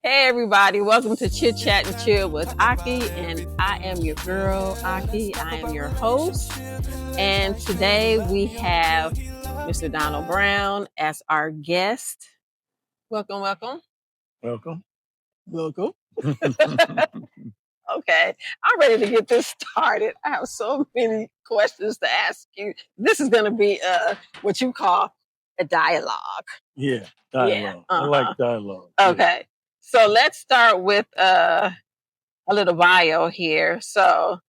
Hey everybody, welcome to Chit Chat and Chill with Aki, and I am your girl Aki. I am your host, and today we have Mr. Donald Brown as our guest. Welcome, welcome, Welcome. welcome. Okay, I'm ready to get this started. I have so many questions to ask you. This is going to be what you call a dialogue. Yeah, Yeah. dialogue. I Uh huh. like dialogue. Yeah. Okay. So let's start with a little bio here. So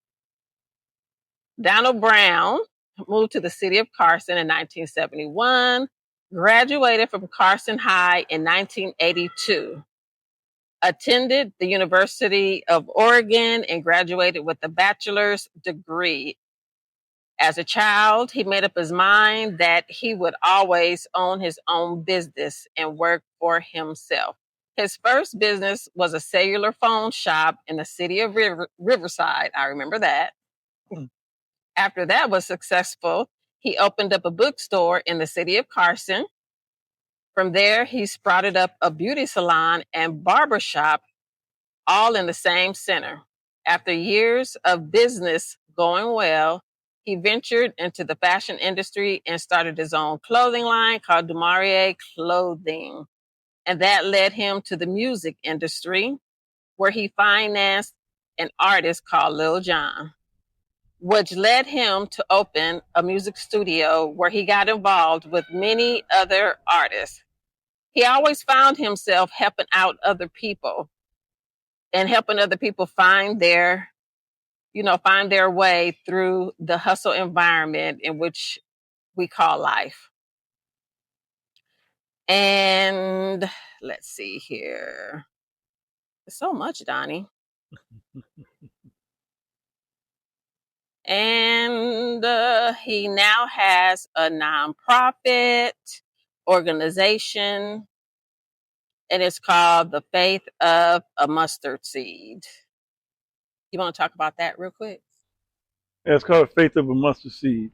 Donald Brown moved to the city of Carson in 1971, graduated from Carson High in 1982, attended the University of Oregon, and graduated with a bachelor's degree. As a child, he made up his mind that he would always own his own business and work for himself. His first business was a cellular phone shop in the city of Riverside. I remember that. Hmm. After that was successful, he opened up a bookstore in the city of Carson. From there, he sprouted up a beauty salon and barber shop, all in the same center. After years of business going well, he ventured into the fashion industry and started his own clothing line called Dumarie Clothing. And that led him to the music industry, where he financed an artist called Lil Jon, which led him to open a music studio where he got involved with many other artists. He always found himself helping out other people and helping other people find their way through the hustle environment in which we call life. And let's see here. There's so much, Donnie. And he now has a nonprofit organization, and it's called The Faith of a Mustard Seed. You want to talk about that real quick? Yeah, it's called Faith of a Mustard Seed.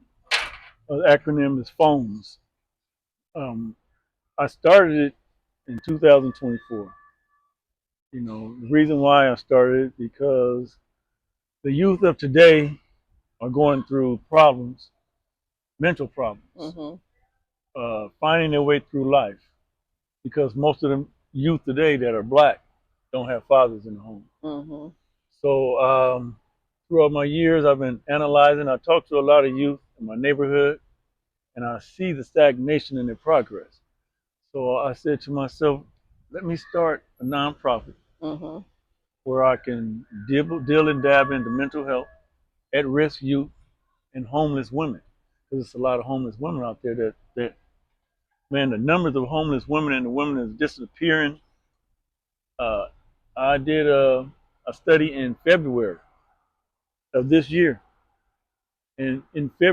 The acronym is PHONES. Um, I started it in 2024. The reason why I started it because the youth of today are going through problems, mental problems, Mm-hmm. finding their way through life because most of the youth today that are black don't have fathers in the home. Mm-hmm. So throughout my years, I've been analyzing. I talk to a lot of youth in my neighborhood, and I see the stagnation in their progress. So I said to myself, let me start a nonprofit Mm-hmm. where I can deal and dab into mental health, at-risk youth, and homeless women. Because there's a lot of homeless women out there that, man, the numbers of homeless women and the women is disappearing. Uh, I did a study in February of this year, and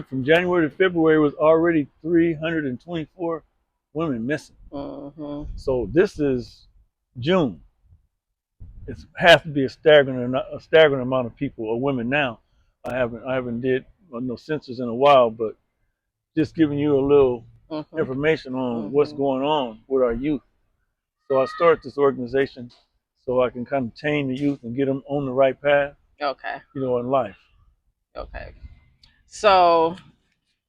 from January to February was already 324 women missing. Mm-hmm. So this is June. It has to be a staggering amount of people or women now. I haven't did no census in a while, but just giving you a little Mm-hmm. information on what's Mm-hmm. going on with our youth. So I started this organization so I can kind of tame the youth and get them on the right path, Okay. in life. Okay. So,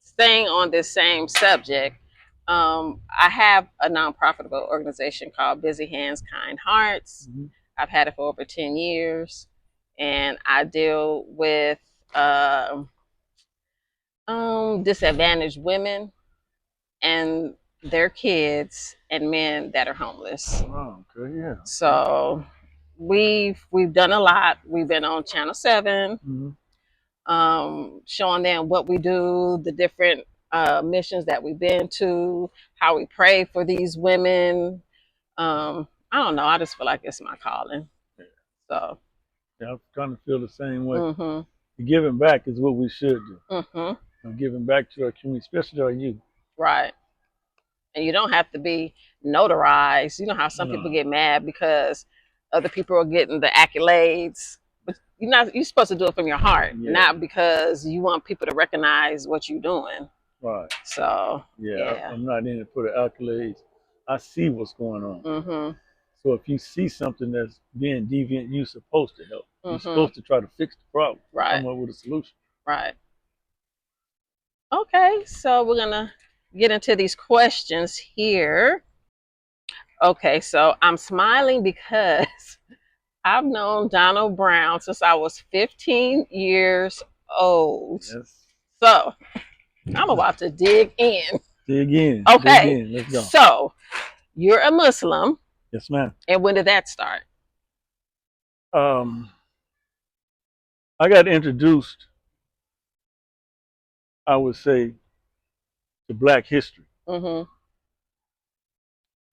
staying on this same subject, I have a nonprofitable organization called Busy Hands, Kind Hearts. Mm-hmm. I've had it for over 10 years, and I deal with uh, disadvantaged women and their kids and men that are homeless. Oh, okay, yeah. So we've done a lot. We've been on Channel 7, Mm-hmm. showing them what we do, the different missions that we've been to, how we pray for these women. I don't know. I just feel like it's my calling. Yeah. So, Yeah, I kind of feel the same way. mm-hmm, Giving back is what we should do. mm-hmm, Giving back to our community, especially to our youth. right. And you don't have to be notarized. You know how some people No. get mad because other people are getting the accolades. But you're supposed to do it from your heart, Yeah. not because you want people to recognize what you're doing. Right. So, Yeah. yeah. I'm not in it for the accolades. I see what's going on. Mm-hmm. So if you see something that's being deviant, you're supposed to help. You're Mm-hmm. supposed to try to fix the problem, Right. come up with a solution. Right. Okay, so we're gonna get into these questions here. Okay, so I'm smiling because I've known Donald Brown since I was 15 years old. Yes. So I'm about to dig in. Dig in. Okay, Dig in. Let's go. so you're a Muslim, Yes, ma'am. and when did that start? I got introduced, I would say, to Black history. Mm-hmm.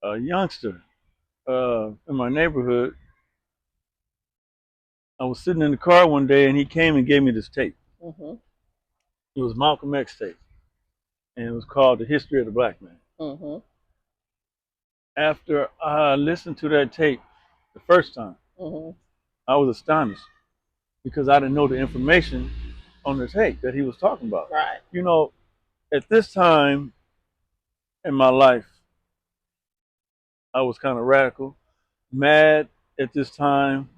A youngster in my neighborhood, I was sitting in the car one day and he came and gave me this tape. Mm-hmm. It was Malcolm X tape, and it was called The History of the Black Man. Mm-hmm. After I listened to that tape the first time, Mm-hmm. I was astonished because I didn't know the information on the tape that he was talking about. Right. You know, at this time in my life, I was kind of radical, mad at this time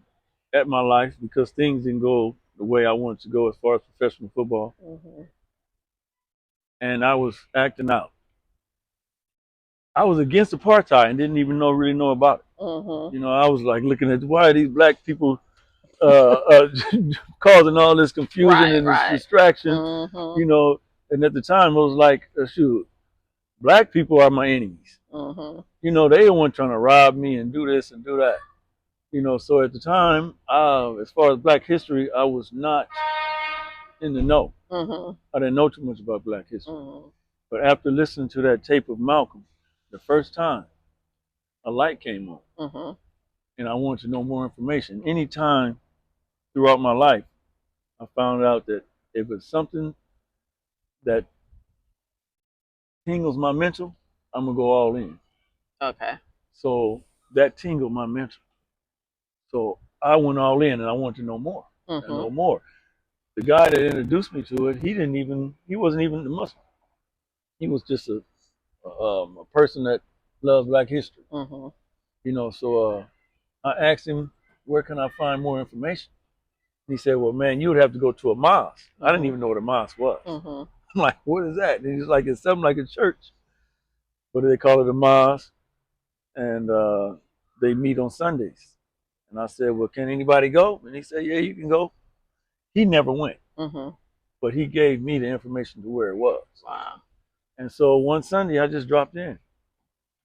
at my life because things didn't go the way I wanted to go as far as professional football, Mm-hmm. and I was acting out. I was against apartheid and didn't even really know about it. Mm-hmm. You know, I was like looking at why are these black people uh, uh, causing all this confusion Right. and this Right. distraction. Mm-hmm. You know, and at the time I was like, shoot, black people are my enemies. Mm-hmm. You know, they the one trying to rob me and do this and do that. You know, so at the time, as far as black history, I was not in the know. Mm-hmm. I didn't know too much about black history. Mm-hmm. But after listening to that tape of Malcolm, the first time, a light came on. Mm-hmm. And I wanted to know more information. Anytime throughout my life, I found out that if it's something that tingles my mental, I'm gonna go all in. Okay. So that tingled my mental. So I went all in, and I wanted to know more and Mm-hmm. know more. The guy that introduced me to it, he wasn't even a Muslim. He was just a person that loved Black history. Mm-hmm. You know, so I asked him, where can I find more information? He said, well, man, you would have to go to a mosque. Mm-hmm. I didn't even know what a mosque was. Mm-hmm. I'm like, what is that? And he's like, it's something like a church. What do they call it? A mosque. And they meet on Sundays. And I said, well, can anybody go? And he said, yeah, you can go. He never went. Mm-hmm. But he gave me the information to where it was. Wow. And so one Sunday, I just dropped in.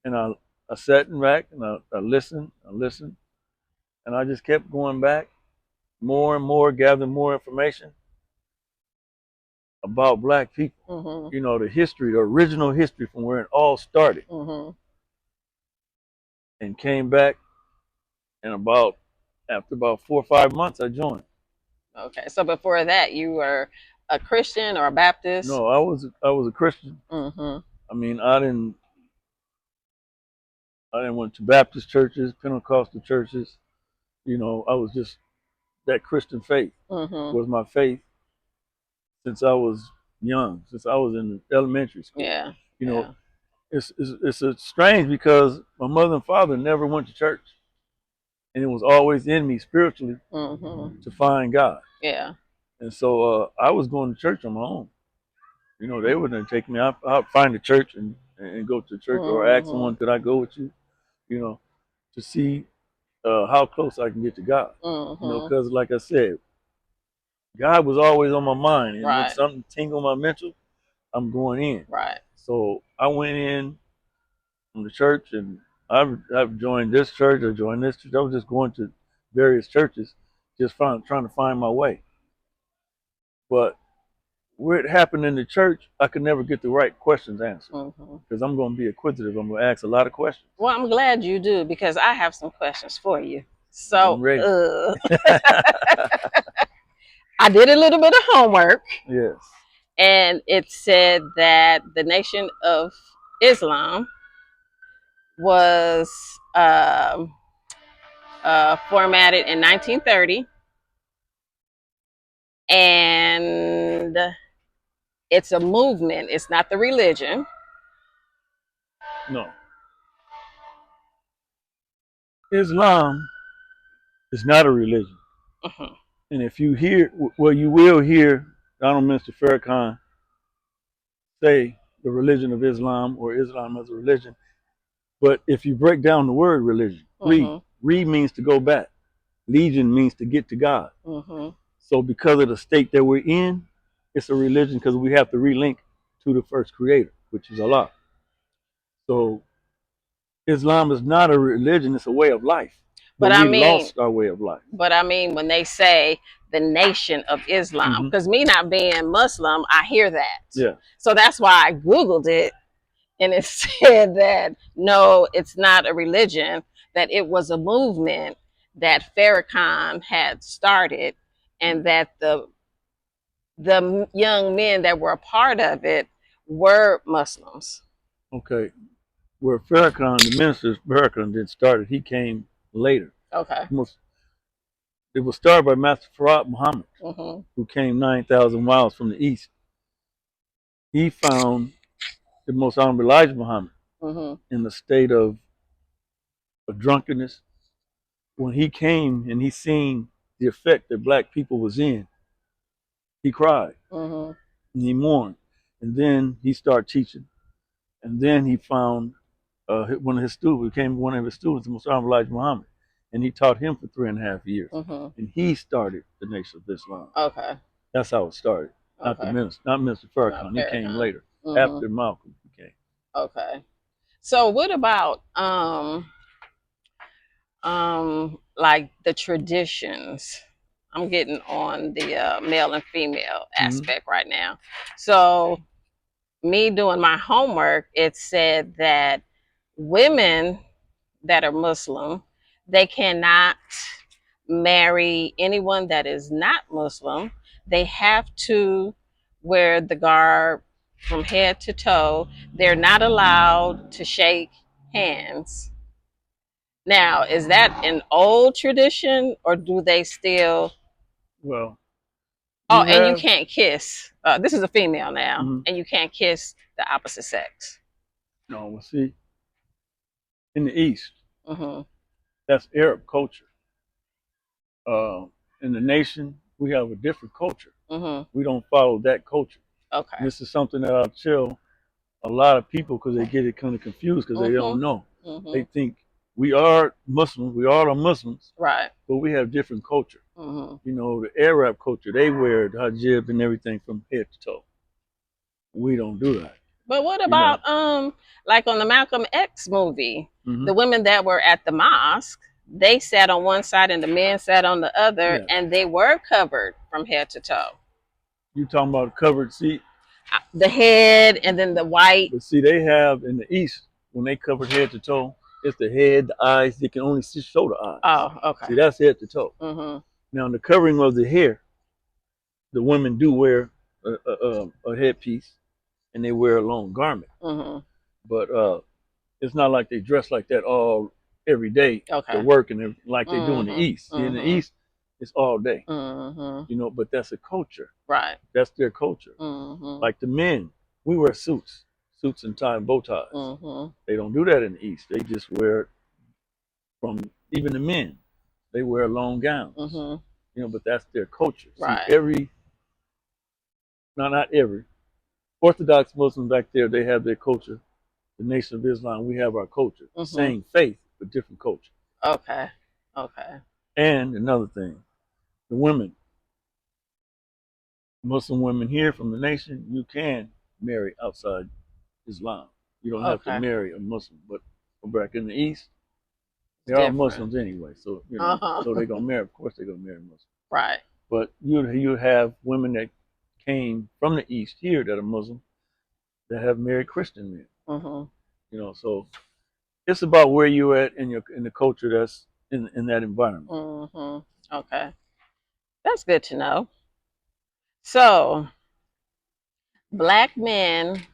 And I sat back and I listened, and I just kept going back more and more, gathering more information about black people. Mm-hmm. You know, the history, the original history from where it all started. Mm-hmm. And came back, and after about 4 or 5 months, I joined. Okay, so before that, you were a Christian or a Baptist? No, I was a Christian. Mm-hmm. I mean, I didn't went to Baptist churches, Pentecostal churches. You know, I was just that Christian faith. Mm-hmm. Was my faith since I was young, since I was in elementary school. Yeah. You know, it's strange because my mother and father never went to church, and it was always in me spiritually to find God. Yeah. And so I was going to church on my own. You know, they wouldn't take me. I'd find a church and go to church, or ask someone, could I go with you? You know, to see how close I can get to God. You know, because like I said, God was always on my mind, and when something tingled my mental, I'm going in. Right. So I went in from the church, and I've joined this church, I joined this church. I was just going to various churches, just trying to find my way. But where it happened in the church, I could never get the right questions answered because I'm going to be inquisitive. I'm going to ask a lot of questions. Well, I'm glad you do because I have some questions for you. So I'm ready. I did a little bit of homework. Yes. And it said that the Nation of Islam was formatted in 1930. And it's a movement. It's not the religion. No. Islam is not a religion. Hmm. And if you hear, well, you will hear Donald Minister Farrakhan say the religion of Islam or Islam as a religion. But if you break down the word religion, Hmm. read means to go back. Legion means to get to God. Hmm. So because of the state that we're in, it's a religion because we have to relink to the first creator, which is Allah. So Islam is not a religion, it's a way of life. But But I we mean, lost our way of life. when they say the Nation of Islam, Hmm. because me not being Muslim, I hear that. Yeah. So that's why I Googled it, and it said that no, it's not a religion, that it was a movement that Farrakhan had started, and that the young men that were a part of it were Muslims. Okay. Where Farrakhan, the minister Farrakhan did started, he came later. Okay. It was started by Master Farad Muhammad, Mhm. who came 9,000 miles from the east. He found the most honorable Elijah Muhammad Mhm. in the state of drunkenness. When he came and he seen the effect that black people was in, he cried Mhm. and he mourned. And then he started teaching. And then he found one of his students, became one of his students, the most honorable Elijah Muhammad. And he taught him for 3.5 years. Mhm. And he started the Nation of Islam. Okay. That's how it started. Not the Okay. minister, not Minister Not Farrakhan. He came Farrakhan. later, Mhm. after Malcolm came. Okay. So what about like the traditions? I'm getting on the male and female Mm-hmm. aspect right now. So me doing my homework, it said that women that are Muslim, they cannot marry anyone that is not Muslim. They have to wear the garb from head to toe. They're not allowed to shake hands. Now, is that an old tradition, or do they still? Well, Oh, you and you have, can't kiss. This is a female now, mm-hmm. and you can't kiss the opposite sex. No, well, see, in the East, Hmm. that's Arab culture. Uh, in the nation, we have a different culture. Hmm. We don't follow that culture. Okay. This is something that I tell a lot of people because they get it kind of confused because they Hmm. don't know. Hmm. They think we are Muslims, we all are Muslims, Right. but we have different culture. Hmm. You know, the Arab culture, they wear the hijab and everything from head to toe. We don't do that. But what You know. about like on the Malcolm X movie, Hmm. the women that were at the mosque, they sat on one side and the men sat on the other, Yeah. and they were covered from head to toe. You talking about a covered seat, The head and then the white. but see, they have in the East when they covered head to toe, it's the head, the eyes. They can only see, show the eyes. Oh, okay. See, that's head to toe. Mhm. Now, in the covering of the hair, the women do wear a headpiece and they wear a long garment. Mhm. But it's not like they dress like that all every day to Okay. work and like they do in the Mhm. East. See, in the Mhm. East, it's all day. Mhm. You know, but that's a culture. Right. That's their culture. Mhm. Like the men, we wear suits and tie and bow ties. Mhm. They don't do that in the East. They just wear it from even the men. They wear long gowns. Mhm. You know, but that's their culture. See, Right. not every Orthodox Muslims back there, they have their culture. The Nation of Islam, we have our culture. Mhm. Same faith, but different culture. Okay. Okay. And another thing, the women, Muslim women here from the nation, you can marry outside Islam. You don't have to Okay. marry a Muslim. But back in the East, It's they're all different. Muslims anyway. So Uh huh. so they're gonna marry. Of course, they're gonna marry Muslims. Right. But you have women that came from the East here that are Muslim that have married Christian men. Mhm. You know, so it's about where you're at in the culture that's in that environment. Mhm. Okay. That's good to know. So, black men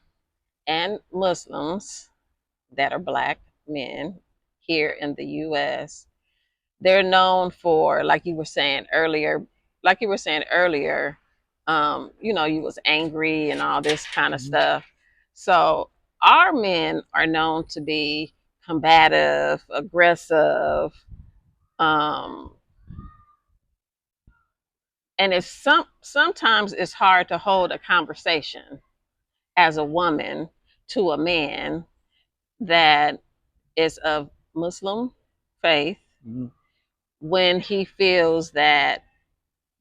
and Muslims that are black men here in the US, they're known for, like you were saying earlier, you was angry and all this kind of Hmm. stuff. So our men are known to be combative, aggressive, um, and sometimes it's hard to hold a conversation as a woman to a man that is of Muslim faith Mm-hmm. when he feels that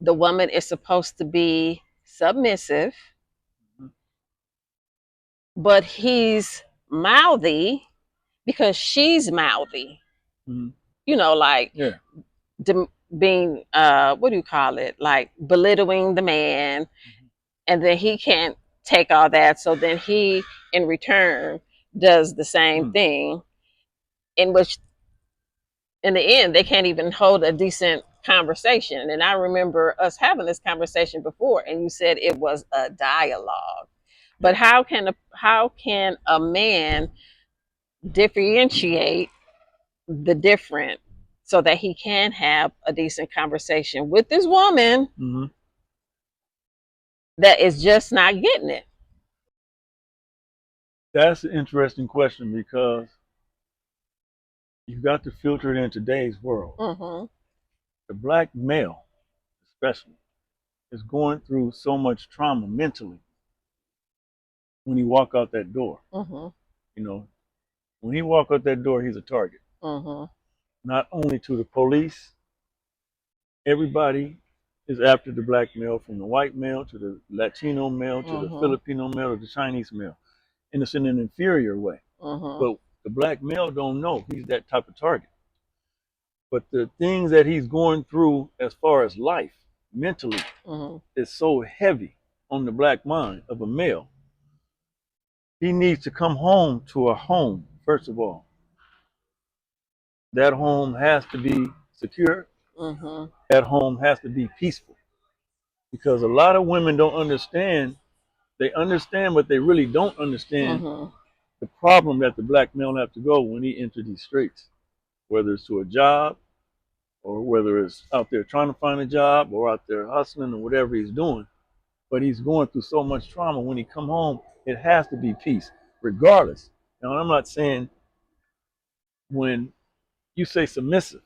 the woman is supposed to be submissive, but he's mouthy because she's mouthy. Mm-hmm. You know, like Yeah. being what do you call it? Like belittling the man, and then he can't take all that. So then he, in return, does the same Mm. thing, in which, in the end, they can't even hold a decent conversation. And I remember us having this conversation before, and you said it was a dialogue. But how can a man differentiate the different so that he can have a decent conversation with this woman Mm-hmm. that is just not getting it? That's an interesting question because you've got to filter it in today's world. Mm-hmm. The black male, especially, is going through so much trauma mentally when he walk out that door. Mm-hmm. You know, when he walk out that door, he's a target. Mm-hmm. Not only to the police, everybody is after the black male, from the white male to the Latino male to the Mm-hmm. Filipino male to the Chinese male, and it's in an inferior way. Mm-hmm. But the black male don't know he's that type of target. But the things that he's going through as far as life, mentally, Mm-hmm. is so heavy on the black mind of a male. He needs to come home to a home, first of all. That home has to be secure. Mm-hmm. That home has to be peaceful. Because a lot of women don't understand. They understand, but they really don't understand Mm-hmm. the problem that the black male have to go when he enters these streets, whether it's to a job or whether it's out there trying to find a job or out there hustling or whatever he's doing. But he's going through so much trauma. When he come home, it has to be peace, regardless. Now, I'm not saying when you say submissive.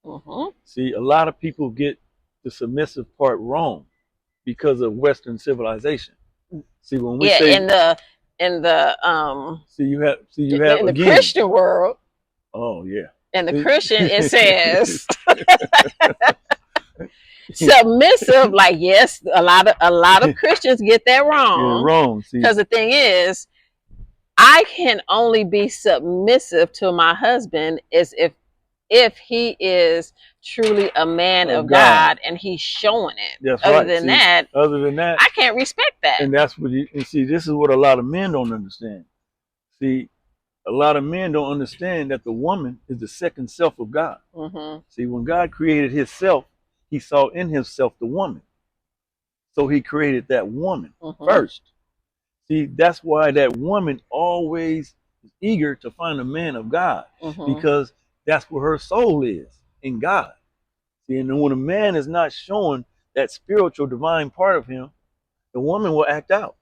Mm-hmm. See, a lot of people get the submissive part wrong because of Western civilization. See, when we Yeah, say, in the you have in the again. Christian world, Oh yeah. in the See? Christian, it says submissive. Like, yes, a lot of Christians get that Yeah, wrong, wrong. See, because the thing is, I can only be submissive to my husband is if he is truly a man of of God. God and he's showing it. That's Other right. than See, that, other than that, I can't respect that. and that's what you and see. This is what a lot of men don't understand. See, a lot of men don't understand that the woman is the second self of God. Mm-hmm. See, when God created Himself, He saw in Himself the woman, so He created that woman Mm-hmm. first. See, that's why that woman always is eager to find a man of God, Mm-hmm. because that's where her soul is, in God. See, and when a man is not showing that spiritual divine part of him, the woman will act out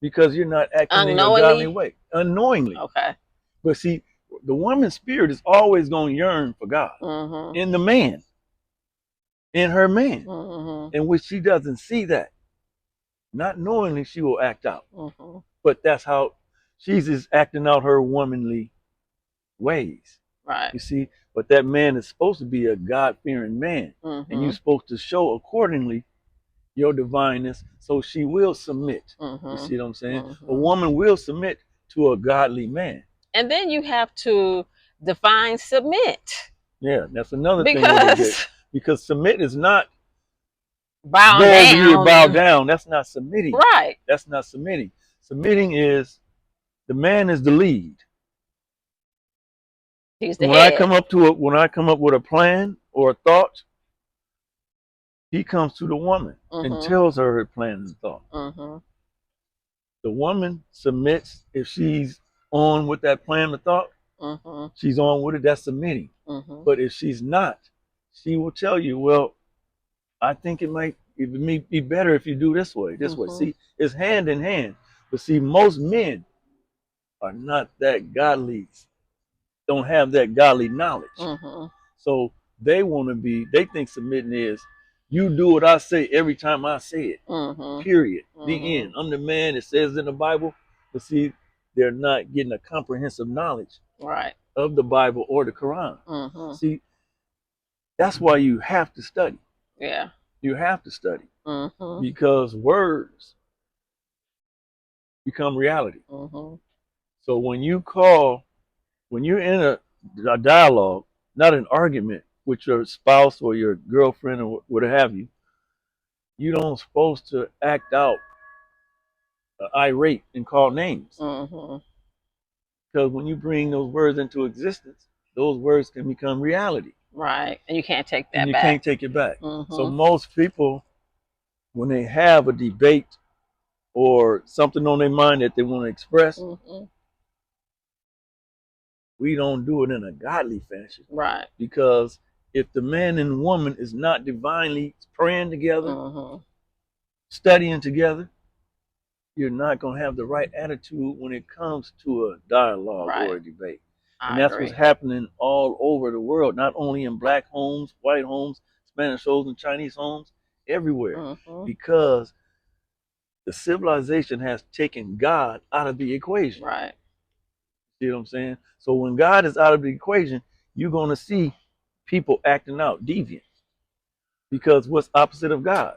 because you're not acting in your godly way, unknowingly. Okay. But see, the woman's spirit is always going to yearn for God Mm-hmm. in the man, in her man, Mm-hmm. in which she doesn't see that. Not knowingly, she will act out. Mm-hmm. But that's how she's just acting out her womanly ways. Right. You see, but that man is supposed to be a God-fearing man, Mm-hmm. and you're supposed to show accordingly your divineness, so she will submit. Mm-hmm. You see what I'm saying? Mm-hmm. A woman will submit to a godly man. And then you have to define submit. Yeah, that's another thing with it. Because submit is not bow go down. Over here, bow down. That's not submitting. Right. That's not submitting. Submitting is the man is the lead. He's the when head. When I come up with a plan or a thought, he comes to the woman and tells her plan and thought. The woman submits if she's on with that plan and thought. She's on with it. That's submitting. But if she's not, she will tell you, well, I think it may be better if you do this way, this way. See, it's hand in hand. But see, most men are not that godly don't have that godly knowledge. Mm-hmm. So they think submitting is you do what I say every time I say it. Mm-hmm. Period. Mm-hmm. The end. I'm the man, it says in the Bible. But see, they're not getting a comprehensive knowledge Right. of the Bible or the Quran. Mm-hmm. See, that's why you have to study. Yeah. You have to study. Mm-hmm. Because words become reality. Mm-hmm. So when you're in a dialogue, not an argument with your spouse or your girlfriend or what have you, you don't supposed to act out irate and call names. Mm-hmm. Because when you bring those words into existence, those words can become reality. Right. And you can't take that And you back. can't take it back. Mm-hmm. So most people, when they have a debate or something on their mind that they want to express, Mm-hmm. we don't do it in a godly fashion. Right. Because if the man and woman is not divinely praying together, Mm-hmm. studying together, you're not going to have the right attitude when it comes to a dialogue Right. or a debate. I And that's agree. what's happening all over the world, not only in black homes, white homes, Spanish homes, and Chinese homes, everywhere. Mm-hmm. Because the civilization has taken God out of the equation. Right. See what I'm saying? So when God is out of the equation, you're going to see people acting out deviant. Because what's opposite of God?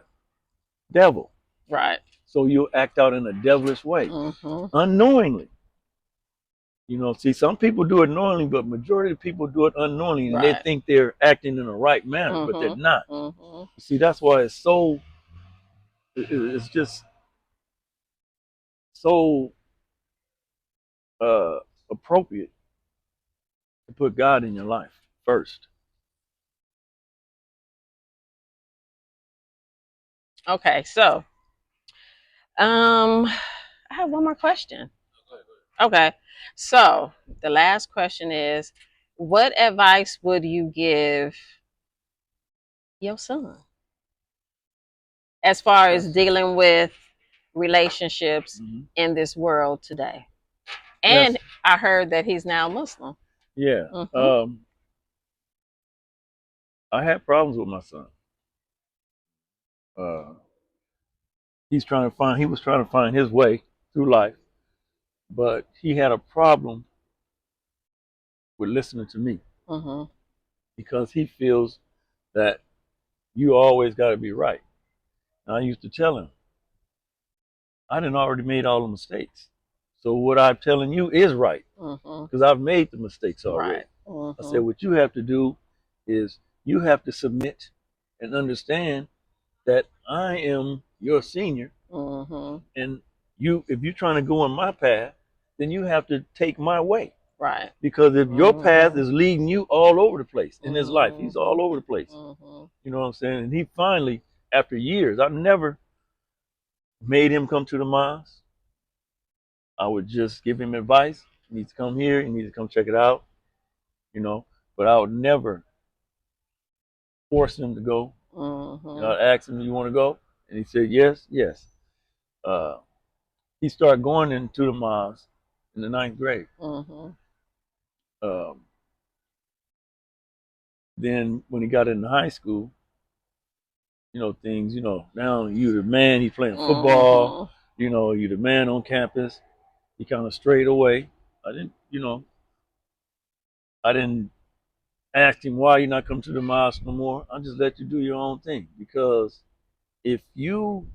Devil. Right. So you'll act out in a devilish way, Mm-hmm. unknowingly. You know, see, some people do it knowingly, but majority of people do it unknowingly, and Right. they think they're acting in the right manner, but they're Mm-hmm. not. Mm-hmm. See, that's why it's so, it's just so uh, appropriate to put God in your life first. Okay, so I have one more question. Okay. So the last question is, what advice would you give your son as far as dealing with relationships Mm-hmm. in this world today? And Yes. I heard that he's now Muslim. Yeah. Mm-hmm. I had problems with my son. He was trying to find his way through life, but he had a problem with listening to me Mm-hmm. because he feels that you always got to be right. And I used to tell him, I done already made all the mistakes. So what I'm telling you is right Mm-hmm. because I've made the mistakes already. Right. Mm-hmm. I said, what you have to do is you have to submit and understand that I am your senior. Mm-hmm. And if you're trying to go on my path, then you have to take my way. Right. Because if your Mm-hmm. path is leading you all over the place in his life, he's Mm-hmm. all over the place. Mm-hmm. You know what I'm saying? And he finally, after years, I've never made him come to the mosque. I would just give him advice. You need to come here. You need to come check it out. You know, but I would never force him to go. Mm-hmm. You know, I'd ask him, "Do you want to go?" And he said, "Yes, yes." He started going into the mosque in the ninth grade. Mm-hmm. Um, then when he got into high school, you know, things, you know, now you the man, he's playing football, Mm-hmm. you know, you the man on campus. He kind of strayed away. I didn't ask him why you not come to the mosque no more. I just let you do your own thing because if you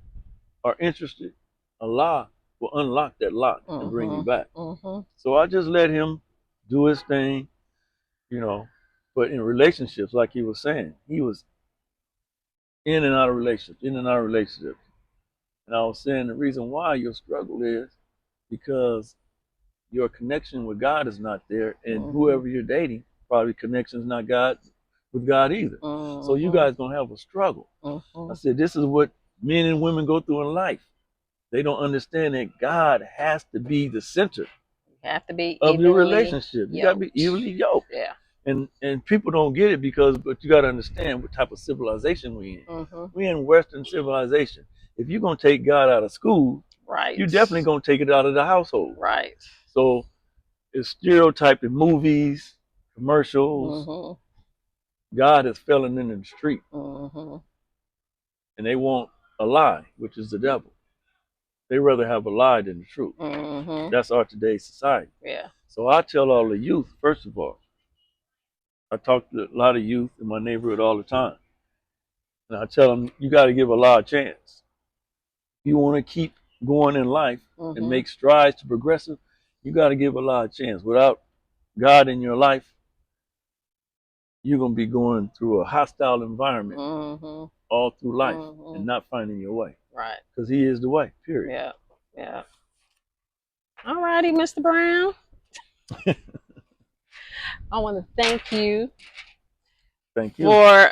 are interested, Allah will unlock that lock and bring you Mm-hmm. back. Mm-hmm. So I just let him do his thing, you know. But in relationships, like he was saying, he was in and out of relationships, in and out of relationships. And I was saying the reason why your struggle is because your connection with God is not there, and Mm-hmm. whoever you're dating, probably connection's not God with God either. Mm-hmm. So you guys gonna have a struggle. Mm-hmm. I said this is what men and women go through in life. They don't understand that God has to be the center You have to be of your evenly relationship. You gotta be yoked. evenly yoked. Yeah. And people don't get it but you gotta understand what type of civilization we in. Mm-hmm. We in Western civilization. If you're gonna take God out of school, Right. you're definitely gonna take it out of the household. Right. So it's stereotyped in movies, commercials. Mm-hmm. God has fallen into the street, Mm-hmm. and they want a lie, which is the devil. They rather have a lie than the truth. Mm-hmm. That's our today's society. Yeah. So I tell all the youth, first of all, I talk to a lot of youth in my neighborhood all the time. And I tell them, you got to give Allah a chance. You want to keep going in life Mm-hmm. and make strides to progressive, you got to give Allah a chance. Without God in your life, you're going to be going through a hostile environment Mm-hmm. all through life Mm-hmm. and not finding your way. Right. Because He is the way, period. Yeah. Yeah. All righty, Mr. Brown. I want to thank you Thank you. for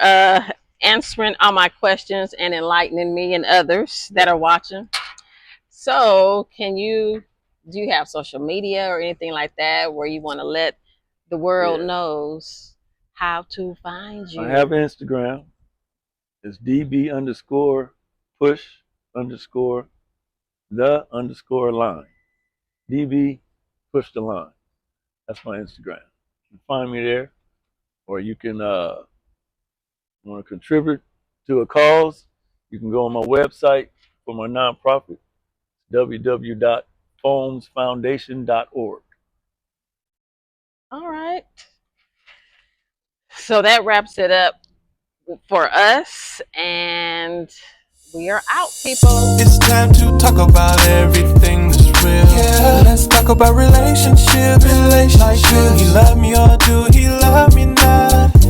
answering all my questions and enlightening me and others that are watching. So, do you have social media or anything like that where you want to let the world knows how to find you? I have Instagram. It's DB_push_the_line. DB push the line. That's my Instagram. You can find me there, or you can want to contribute to a cause. You can go on my website for my nonprofit, www.foamsfoundation.org. All right. So that wraps it up for us, and we are out, people. It's time to talk about everything that's real. Yeah, let's talk about relationships. Like, do he love me or do he love me not?